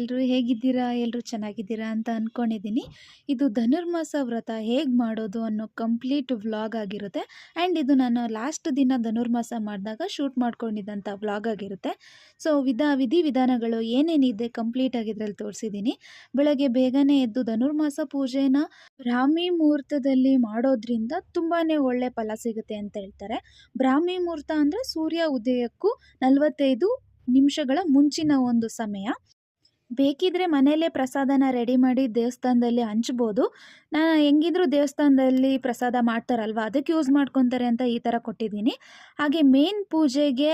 ಎಲ್ರು ಹೇಗಿದ್ದೀರಾ? ಎಲ್ರು ಚೆನ್ನಾಗಿದ್ದೀರಾ ಅಂತ ಅನ್ಕೊಂಡಿದ್ದೀನಿ. ಇದು ಧನುರ್ಮಾಸ ವ್ರತ ಹೇಗ್ ಮಾಡೋದು ಅನ್ನೋ ಕಂಪ್ಲೀಟ್ ವ್ಲಾಗ್ ಆಗಿರುತ್ತೆ. ಆ್ಯಂಡ್ ಇದು ನಾನು ಲಾಸ್ಟ್ ದಿನ ಧನುರ್ಮಾಸ ಮಾಡಿದಾಗ ಶೂಟ್ ಮಾಡ್ಕೊಂಡಿದ್ದಂಥ ವ್ಲಾಗ್ ಆಗಿರುತ್ತೆ. ಸೊ ವಿಧಿ ವಿಧಾನಗಳು ಏನೇನಿದೆ ಕಂಪ್ಲೀಟ್ ಆಗಿ ಇದ್ರಲ್ಲಿ ತೋರಿಸಿದ್ದೀನಿ. ಬೆಳಗ್ಗೆ ಬೇಗನೆ ಎದ್ದು ಧನುರ್ಮಾಸ ಪೂಜೆನ ಬ್ರಾಹ್ಮಿ ಮುಹೂರ್ತದಲ್ಲಿ ಮಾಡೋದ್ರಿಂದ ತುಂಬಾನೇ ಒಳ್ಳೆ ಫಲ ಸಿಗುತ್ತೆ ಅಂತ ಹೇಳ್ತಾರೆ. ಬ್ರಾಹ್ಮಿ ಮುಹೂರ್ತ ಅಂದರೆ ಸೂರ್ಯ ಉದಯಕ್ಕೂ 45 ನಿಮಿಷಗಳ ಮುಂಚಿನ ಒಂದು ಸಮಯ. ಬೇಕಿದ್ರೆ ಮನೇಲೇ ಪ್ರಸಾದನ ರೆಡಿ ಮಾಡಿ ದೇವಸ್ಥಾನದಲ್ಲಿ ಹಂಚ್ಬೋದು. ಹೆಂಗಿದ್ರು ದೇವಸ್ಥಾನದಲ್ಲಿ ಪ್ರಸಾದ ಮಾಡ್ತಾರಲ್ವ, ಅದಕ್ಕೆ ಯೂಸ್ ಮಾಡ್ಕೊತಾರೆ ಅಂತ ಈ ಥರ ಕೊಟ್ಟಿದ್ದೀನಿ. ಹಾಗೆ ಮೇನ್ ಪೂಜೆಗೆ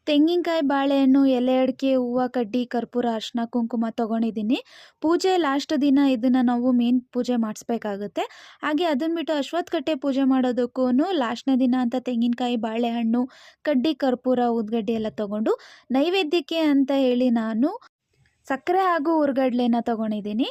ತೆಂಗಿನಕಾಯಿ, ಬಾಳೆಹಣ್ಣು, ಎಲೆ ಅಡಿಕೆ, ಹೂವು, ಕಡ್ಡಿ, ಕರ್ಪೂರ, ಅರಿಶಿನ, ಕುಂಕುಮ ತೊಗೊಂಡಿದ್ದೀನಿ. ಪೂಜೆ ಲಾಸ್ಟ್ ದಿನ ಇದನ್ನು ನಾವು ಮೇನ್ ಪೂಜೆ ಮಾಡಿಸ್ಬೇಕಾಗುತ್ತೆ. ಹಾಗೆ ಅದನ್ನು ಬಿಟ್ಟು ಅಶ್ವತ್ಥ ಕಟ್ಟೆ ಪೂಜೆ ಮಾಡೋದಕ್ಕೂ ಲಾಸ್ಟ್ನೇ ದಿನ ಅಂತ ತೆಂಗಿನಕಾಯಿ, ಬಾಳೆಹಣ್ಣು, ಕಡ್ಡಿ, ಕರ್ಪೂರ, ಊದ್ಗಡ್ಡೆ ಎಲ್ಲ ತೊಗೊಂಡು ನೈವೇದ್ಯಕ್ಕೆ ಅಂತ ಹೇಳಿ ನಾನು ಸಕ್ಕರೆ ಹಾಗೂ ಹುರ್ಗಡ್ಲೆನ ತೊಗೊಂಡಿದ್ದೀನಿ.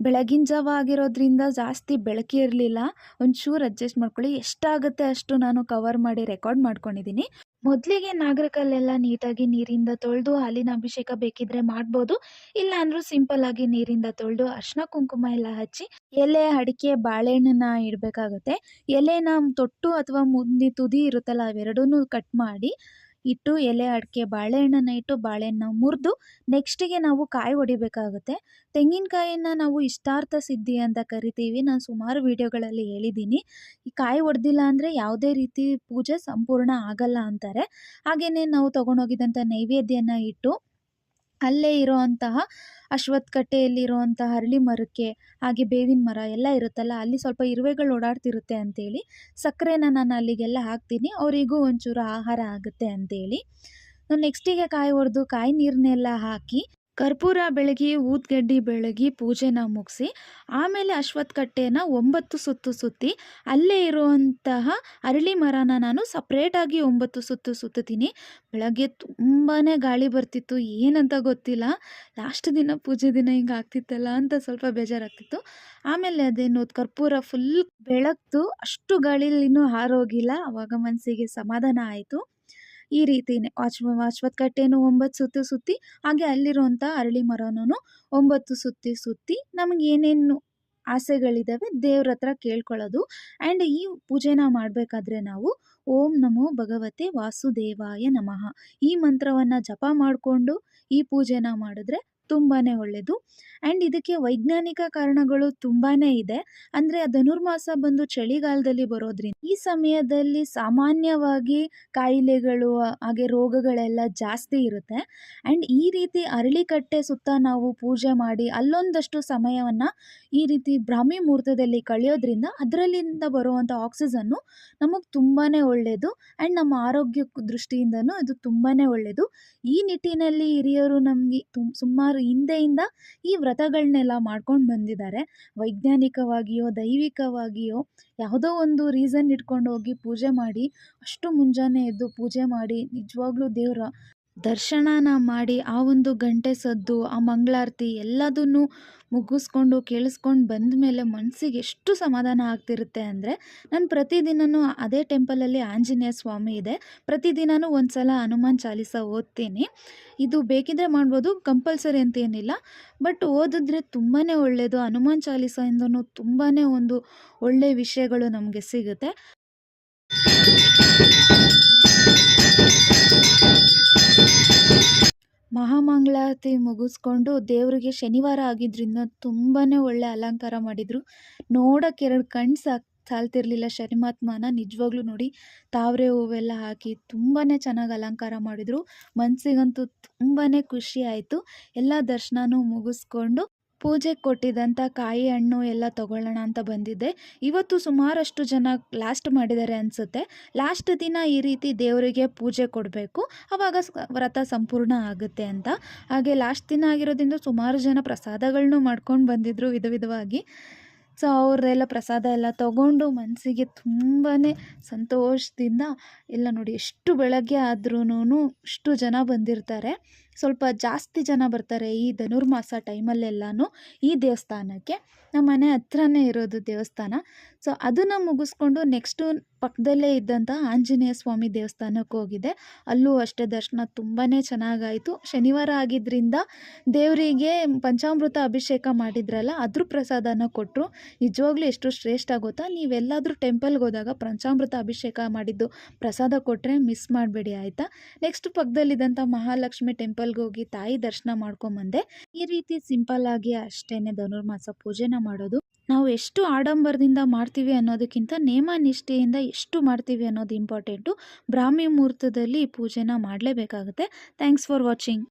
ಬೆಳಗಿನ ಜಾವ ಆಗಿರೋದ್ರಿಂದ ಜಾಸ್ತಿ ಬೆಳಕಿರಲಿಲ್ಲ. ಒಂಚೂರು ಅಡ್ಜಸ್ಟ್ ಮಾಡ್ಕೊಳ್ಳಿ. ಎಷ್ಟಾಗುತ್ತೆ ಅಷ್ಟು ನಾನು ಕವರ್ ಮಾಡಿ ರೆಕಾರ್ಡ್ ಮಾಡ್ಕೊಂಡಿದ್ದೀನಿ. ಮೊದಲಿಗೆ ನಾಗರಕಲ್ಲೆಲ್ಲ ನೀಟಾಗಿ ನೀರಿಂದ ತೊಳೆದು ಹಾಲಿನ ಅಭಿಷೇಕ ಬೇಕಿದ್ರೆ ಮಾಡ್ಬೋದು. ಇಲ್ಲ ಅಂದರೂ ಸಿಂಪಲ್ ಆಗಿ ನೀರಿಂದ ತೊಳೆದು ಅರಿಶಿನ ಕುಂಕುಮ ಎಲ್ಲ ಹಚ್ಚಿ ಎಲೆ, ಅಡಿಕೆ, ಬಾಳೆಹಣ್ಣನ್ನ ಇಡಬೇಕಾಗುತ್ತೆ. ಎಲೆನ ತೊಟ್ಟು ಅಥವಾ ಮುಂದೆ ತುದಿ ಇರುತ್ತಲ್ಲ ಅವೆರಡೂ ಕಟ್ ಮಾಡಿ ಇಟ್ಟು ಎಲೆ, ಅಡಿಕೆ, ಬಾಳೆಹಣ್ಣನ್ನು ಇಟ್ಟು ಬಾಳೆಹಣ್ಣು ಮುರಿದು ನೆಕ್ಸ್ಟಿಗೆ ನಾವು ಕಾಯಿ ಹೊಡಿಬೇಕಾಗುತ್ತೆ. ತೆಂಗಿನಕಾಯಿನ ನಾವು ಇಷ್ಟಾರ್ಥ ಸಿದ್ಧಿ ಅಂತ ಕರಿತೀವಿ. ನಾನು ಸುಮಾರು ವಿಡಿಯೋಗಳಲ್ಲಿ ಹೇಳಿದ್ದೀನಿ. ಈ ಕಾಯಿ ಹೊಡೆದಿಲ್ಲ ಅಂದರೆ ಯಾವುದೇ ರೀತಿ ಪೂಜೆ ಸಂಪೂರ್ಣ ಆಗಲ್ಲ ಅಂತಾರೆ. ಹಾಗೆಯೇ ನಾವು ತೊಗೊಂಡೋಗಿದ್ದಂಥ ನೈವೇದ್ಯನ ಇಟ್ಟು ಅಲ್ಲೇ ಇರೋವಂತಹ ಅಶ್ವತ್ಥ ಕಟ್ಟೆಯಲ್ಲಿರುವಂತಹ ಅರಳಿ ಮರಕ್ಕೆ, ಹಾಗೆ ಬೇವಿನ ಮರ ಎಲ್ಲ ಇರುತ್ತಲ್ಲ, ಅಲ್ಲಿ ಸ್ವಲ್ಪ ಇರುವೆಗಳು ಓಡಾಡ್ತಿರುತ್ತೆ ಅಂತೇಳಿ ಸಕ್ಕರೆನ ನಾನು ಅಲ್ಲಿಗೆಲ್ಲ ಹಾಕ್ತೀನಿ. ಅವರಿಗೂ ಒಂಚೂರು ಆಹಾರ ಆಗುತ್ತೆ ಅಂತೇಳಿ. ನೆಕ್ಸ್ಟಿಗೆ ಕಾಯಿ ಹೊಡೆದು ಕಾಯಿ ನೀರನ್ನೆಲ್ಲ ಹಾಕಿ ಕರ್ಪೂರ ಬೆಳಗಿ, ಊದ್ಗಡ್ಡಿ ಬೆಳಗಿ ಪೂಜೆನ ಮುಗಿಸಿ ಆಮೇಲೆ ಅಶ್ವತ್ಥ ಕಟ್ಟೆನ 9 ಸುತ್ತು ಸುತ್ತಿ ಅಲ್ಲೇ ಇರುವಂತಹ ಅರಳಿ ಮರನ ನಾನು ಸಪ್ರೇಟಾಗಿ 9 ಸುತ್ತು ಸುತ್ತೀನಿ. ಬೆಳಗ್ಗೆ ತುಂಬಾ ಗಾಳಿ ಬರ್ತಿತ್ತು, ಏನಂತ ಗೊತ್ತಿಲ್ಲ. ಲಾಸ್ಟ್ ದಿನ ಪೂಜೆ ದಿನ ಹಿಂಗೆ ಆಗ್ತಿತ್ತಲ್ಲ ಅಂತ ಸ್ವಲ್ಪ ಬೇಜಾರಾಗ್ತಿತ್ತು. ಆಮೇಲೆ ಅದೇನು ಕರ್ಪೂರ ಫುಲ್ ಬೆಳಗ್ತು, ಅಷ್ಟು ಗಾಳಿಲಿನ್ನೂ ಹಾರೋಗಿಲ್ಲ. ಆವಾಗ ಮನಸ್ಸಿಗೆ ಸಮಾಧಾನ ಆಯಿತು. ಈ ರೀತಿನೇ ಅಶ್ವತ್ಥ ಕಟ್ಟೆನೂ 9 ಸುತ್ತು ಸುತ್ತಿ ಹಾಗೆ ಅಲ್ಲಿರುವಂಥ ಅರಳಿ ಮರನೂ 9 ಸುತ್ತಿ ನಮಗೆ ಏನೇನು ಆಸೆಗಳಿದ್ದಾವೆ ದೇವ್ರ ಹತ್ರ ಕೇಳ್ಕೊಳ್ಳೋದು. ಆ್ಯಂಡ್ ಈ ಪೂಜೆನ ಮಾಡಬೇಕಾದ್ರೆ ನಾವು ಓಂ ನಮೋ ಭಗವತೆ ವಾಸುದೇವಾಯ ನಮಃ ಈ ಮಂತ್ರವನ್ನು ಜಪ ಮಾಡಿಕೊಂಡು ಈ ಪೂಜೆನ ಮಾಡಿದ್ರೆ ತುಂಬಾ ಒಳ್ಳೆಯದು. ಆ್ಯಂಡ್ ಇದಕ್ಕೆ ವೈಜ್ಞಾನಿಕ ಕಾರಣಗಳು ತುಂಬಾ ಇದೆ. ಅಂದರೆ ಧನುರ್ಮಾಸ ಬಂದು ಚಳಿಗಾಲದಲ್ಲಿ ಬರೋದ್ರಿಂದ ಈ ಸಮಯದಲ್ಲಿ ಸಾಮಾನ್ಯವಾಗಿ ಕಾಯಿಲೆಗಳು ಹಾಗೆ ರೋಗಗಳೆಲ್ಲ ಜಾಸ್ತಿ ಇರುತ್ತೆ. ಆ್ಯಂಡ್ ಈ ರೀತಿ ಅರಳಿಕಟ್ಟೆ ಸುತ್ತ ನಾವು ಪೂಜೆ ಮಾಡಿ ಅಲ್ಲೊಂದಷ್ಟು ಸಮಯವನ್ನು ಈ ರೀತಿ ಬ್ರಾಹ್ಮಿ ಮುಹೂರ್ತದಲ್ಲಿ ಕಳೆಯೋದ್ರಿಂದ ಅದರಲ್ಲಿಂದ ಬರುವಂಥ ಆಕ್ಸಿಜನ್ನು ನಮಗೆ ತುಂಬಾ ಒಳ್ಳೆಯದು. ಆ್ಯಂಡ್ ನಮ್ಮ ಆರೋಗ್ಯ ದೃಷ್ಟಿಯಿಂದನೂ ಇದು ತುಂಬಾ ಒಳ್ಳೆಯದು. ಈ ನಿಟ್ಟಿನಲ್ಲಿ ಹಿರಿಯರು ನಮಗೆ ಸುಮಾರು ಹಿಂದೆಯಿಂದ ಈ ವ್ರತಗಳನ್ನೆಲ್ಲ ಮಾಡ್ಕೊಂಡು ಬಂದಿದ್ದಾರೆ. ವೈಜ್ಞಾನಿಕವಾಗಿಯೋ ದೈವಿಕವಾಗಿಯೋ ಯಾವುದೋ ಒಂದು ರೀಸನ್ ಇಟ್ಕೊಂಡು ಹೋಗಿ ಪೂಜೆ ಮಾಡಿ ಅಷ್ಟು ಮುಂಜಾನೆ ಎದ್ದು ಪೂಜೆ ಮಾಡಿ ನಿಜವಾಗ್ಲೂ ದೇವರ ದರ್ಶನನ ಮಾಡಿ ಆ ಒಂದು ಗಂಟೆ ಸದ್ದು, ಆ ಮಂಗಳಾರತಿ ಎಲ್ಲದನ್ನು ಮುಗಿಸ್ಕೊಂಡು ಕೇಳಿಸ್ಕೊಂಡು ಬಂದ ಮೇಲೆ ಮನಸ್ಸಿಗೆ ಎಷ್ಟು ಸಮಾಧಾನ ಆಗ್ತಿರುತ್ತೆ ಅಂದರೆ, ನಾನು ಪ್ರತಿದಿನವೂ ಅದೇ ಟೆಂಪಲಲ್ಲಿ ಆಂಜನೇಯ ಸ್ವಾಮಿ ಇದೆ, ಪ್ರತಿದಿನವೂ ಒಂದು ಸಲ ಹನುಮಾನ್ ಚಾಲೀಸ ಓದ್ತೀನಿ. ಇದು ಬೇಕಿದ್ರೆ ಮಾಡ್ಬೋದು, ಕಂಪಲ್ಸರಿ ಅಂತ ಏನಿಲ್ಲ, ಬಟ್ ಓದಿದ್ರೆ ತುಂಬಾ ಒಳ್ಳೆಯದು. ಹನುಮಾನ್ ಚಾಲೀಸದಿಂದನೂ ತುಂಬಾ ಒಂದು ಒಳ್ಳೆಯ ವಿಷಯಗಳು ನಮಗೆ ಸಿಗುತ್ತೆ. ಮಹಾಮಂಗಳಾರತಿ ಮುಗಿಸ್ಕೊಂಡು ದೇವರಿಗೆ ಶನಿವಾರ ಆಗಿದ್ದರಿಂದ ತುಂಬಾ ಒಳ್ಳೆ ಅಲಂಕಾರ ಮಾಡಿದರು. ನೋಡೋಕ್ಕೆ 2 ಕಣ್ಣು ಸಾಲ್ತಿರ್ಲಿಲ್ಲ ಶನಿಮಾತ್ಮನ. ನಿಜವಾಗ್ಲೂ ನೋಡಿ ತಾವರೆ ಹೂವೆಲ್ಲ ಹಾಕಿ ತುಂಬಾ ಚೆನ್ನಾಗಿ ಅಲಂಕಾರ ಮಾಡಿದರು. ಮನಸ್ಸಿಗಂತೂ ತುಂಬಾ ಖುಷಿ ಆಯಿತು. ಎಲ್ಲ ದರ್ಶನನೂ ಮುಗಿಸ್ಕೊಂಡು ಪೂಜೆಗೆ ಕೊಟ್ಟಿದ್ದಂಥ ಕಾಯಿ ಹಣ್ಣು ಎಲ್ಲ ತೊಗೊಳ್ಳೋಣ ಅಂತ ಬಂದಿದ್ದೆ. ಇವತ್ತು ಸುಮಾರಷ್ಟು ಜನ ಲಾಸ್ಟ್ ಮಾಡಿದ್ದಾರೆ ಅನಿಸುತ್ತೆ. ಲಾಸ್ಟ್ ದಿನ ಈ ರೀತಿ ದೇವರಿಗೆ ಪೂಜೆ ಕೊಡಬೇಕು, ಆವಾಗ ವ್ರತ ಸಂಪೂರ್ಣ ಆಗುತ್ತೆ ಅಂತ. ಹಾಗೆ ಲಾಸ್ಟ್ ದಿನ ಆಗಿರೋದ್ರಿಂದ ಸುಮಾರು ಜನ ಪ್ರಸಾದಗಳನ್ನೂ ಮಾಡ್ಕೊಂಡು ಬಂದಿದ್ದರು ವಿಧವಾಗಿ. ಸೊ ಅವರೆಲ್ಲ ಪ್ರಸಾದ ಎಲ್ಲ ತೊಗೊಂಡು ಮನಸ್ಸಿಗೆ ತುಂಬಾ ಸಂತೋಷದಿಂದ ಎಲ್ಲ ನೋಡಿ ಎಷ್ಟು ಬೆಳಗ್ಗೆ ಆದ್ರೂ ಅಷ್ಟು ಜನ ಬಂದಿರ್ತಾರೆ. ಸ್ವಲ್ಪ ಜಾಸ್ತಿ ಜನ ಬರ್ತಾರೆ ಈ ಧನುರ್ಮಾಸ ಟೈಮಲ್ಲೆಲ್ಲನೂ ಈ ದೇವಸ್ಥಾನಕ್ಕೆ. ನಮ್ಮ ಮನೆ ಹತ್ರನೇ ಇರೋದು ದೇವಸ್ಥಾನ. ಸೊ ಅದನ್ನು ಮುಗಿಸ್ಕೊಂಡು ನೆಕ್ಸ್ಟು ಪಕ್ಕದಲ್ಲೇ ಇದ್ದಂಥ ಆಂಜನೇಯ ಸ್ವಾಮಿ ದೇವಸ್ಥಾನಕ್ಕೆ ಹೋಗಿದ್ದೆ. ಅಲ್ಲೂ ಅಷ್ಟೇ ದರ್ಶನ ತುಂಬಾ ಚೆನ್ನಾಗಾಯಿತು. ಶನಿವಾರ ಆಗಿದ್ದರಿಂದ ದೇವರಿಗೆ ಪಂಚಾಮೃತ ಅಭಿಷೇಕ ಮಾಡಿದ್ರಲ್ಲ ಅದ್ರ ಪ್ರಸಾದನ ಕೊಟ್ಟರು. ನಿಜವಾಗ್ಲೂ ಎಷ್ಟು ಶ್ರೇಷ್ಠ ಗೊತ್ತಾ, ನೀವೆಲ್ಲಾದರೂ ಟೆಂಪಲ್ಗೆ ಹೋದಾಗ ಪಂಚಾಮೃತ ಅಭಿಷೇಕ ಮಾಡಿದ್ದು ಪ್ರಸಾದ ಕೊಟ್ಟರೆ ಮಿಸ್ ಮಾಡಬೇಡಿ ಆಯಿತಾ. ನೆಕ್ಸ್ಟ್ ಪಕ್ಕದಲ್ಲಿದ್ದಂಥ ಮಹಾಲಕ್ಷ್ಮಿ ಟೆಂಪಲ್ಗೆ ಹೋಗಿ ತಾಯಿ ದರ್ಶನ ಮಾಡ್ಕೊಂಬಂದೆ. ಈ ರೀತಿ ಸಿಂಪಲ್ ಆಗಿ ಅಷ್ಟೇ ಧನುರ್ಮಾಸ ಪೂಜೆನ ಮಾಡೋದು. ನಾವು ಎಷ್ಟು ಆಡಂಬರದಿಂದ ಮಾಡ್ತೀವಿ ಅನ್ನೋದಕ್ಕಿಂತ ನೇಮ ನಿಷ್ಠೆಯಿಂದ ಎಷ್ಟು ಮಾಡ್ತೀವಿ ಅನ್ನೋದು ಇಂಪಾರ್ಟೆಂಟು. ಬ್ರಾಹ್ಮಿ ಮುಹೂರ್ತದಲ್ಲಿ ಈ ಪೂಜೆನ ಮಾಡಲೇಬೇಕಾಗುತ್ತೆ. Thanks for watching.